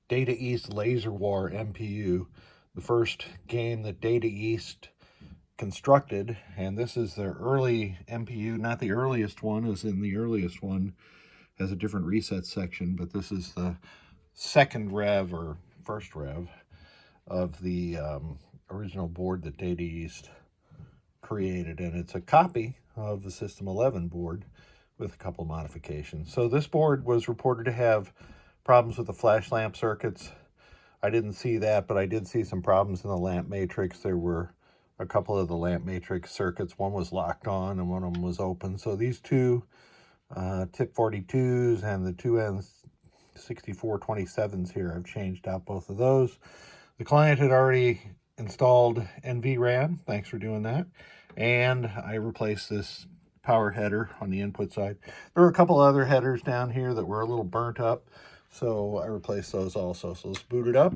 Data East LaserWar MPU, the first game that Data East constructed, and this is their early MPU, not the earliest one, as in the earliest one has a different reset section, but this is the second rev or first rev of the original board that Data East created, and it's a copy of the System 11 board with a couple modifications. So this board was reported to have problems with the flash lamp circuits. I didn't see that, but I did see some problems in the lamp matrix. There were a couple of the lamp matrix circuits. One was locked on and one of them was open. So these two tip 42s and the two N6427s here, I've changed out both of those. The client had already installed NVRAM. Thanks for doing that. And I replaced this power header on the input side. There were a couple other headers down here that were a little burnt up, so I replaced those also. So let's boot it up.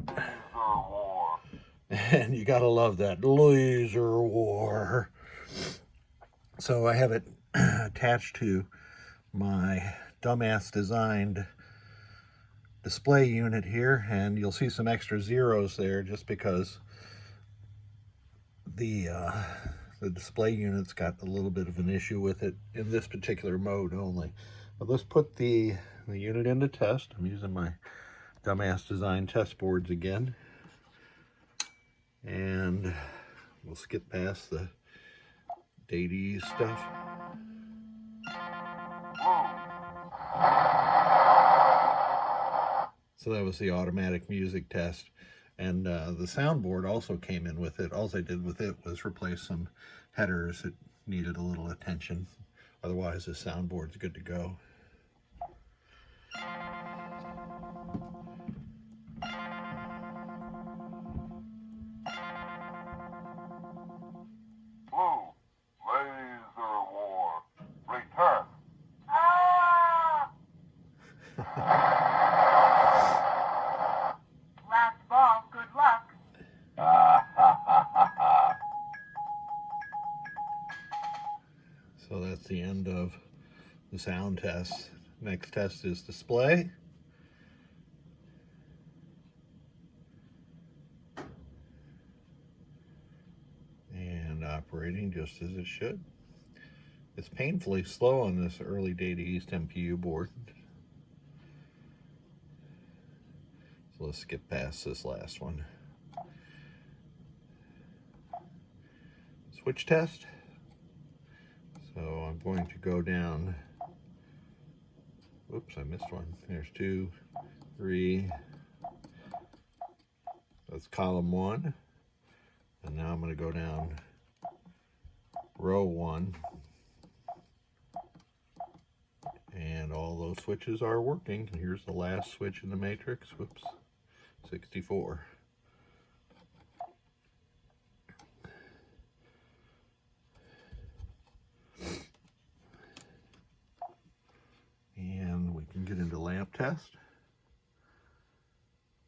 And you gotta love that LaserWar. So I have it attached to my dumbass designed display unit here, and you'll see some extra zeros there just because the display unit's got a little bit of an issue with it in this particular mode only. But let's put the unit into test. I'm using my dumbass design test boards again, and we'll skip past the Data stuff. So that was the automatic music test. And the soundboard also came in with it. All I did with it was replace some headers that needed a little attention. Otherwise, the soundboard's good to go. LaserWar, return. Last ball, good luck. So that's the end of the sound test. Next test is display. And operating just as it should. It's painfully slow on this early Data East MPU board. So let's skip past this last one. Switch test. So I'm going to go down. Oops, I missed one. There's 2, 3. That's column 1. And now I'm going to go down row 1. And all those switches are working. Here's the last switch in the matrix. Whoops, 64. And we can get into lamp test.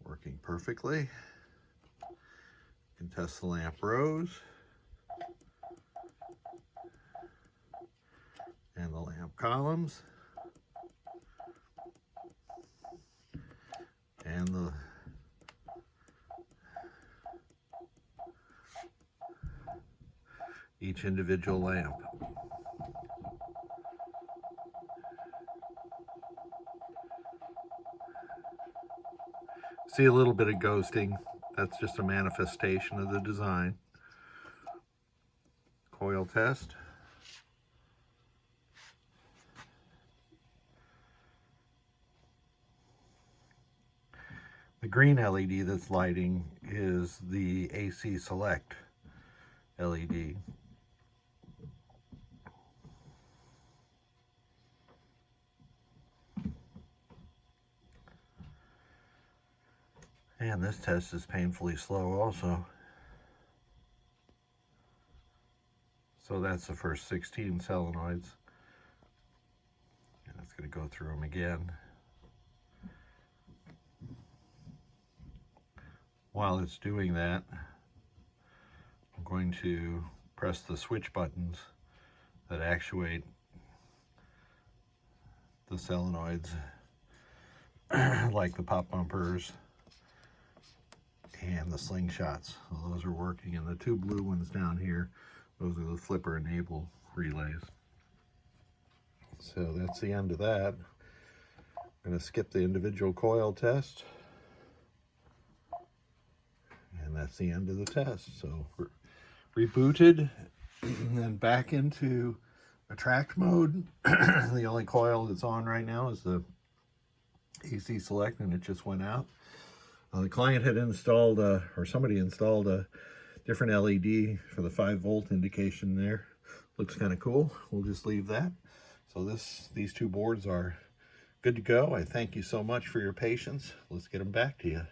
Working perfectly. You can test the lamp rows and the lamp columns and each individual lamp. See a little bit of ghosting. That's just a manifestation of the design. Coil test. The green LED that's lighting is the AC select LED. And this test is painfully slow also. So that's the first 16 solenoids. And it's going to go through them again. While it's doing that, I'm going to press the switch buttons that actuate the solenoids, like the pop bumpers and the slingshots. So those are working, and the two blue ones down here, those are the flipper enable relays. So that's the end of that. I'm going to skip the individual coil test, and that's the end of the test. So rebooted and then back into attract mode. The only coil that's on right now is the AC select, and it just went out. The client had installed, or somebody installed a different LED for the 5-volt indication there. Looks kind of cool. We'll just leave that. So these two boards are good to go. I thank you so much for your patience. Let's get them back to you.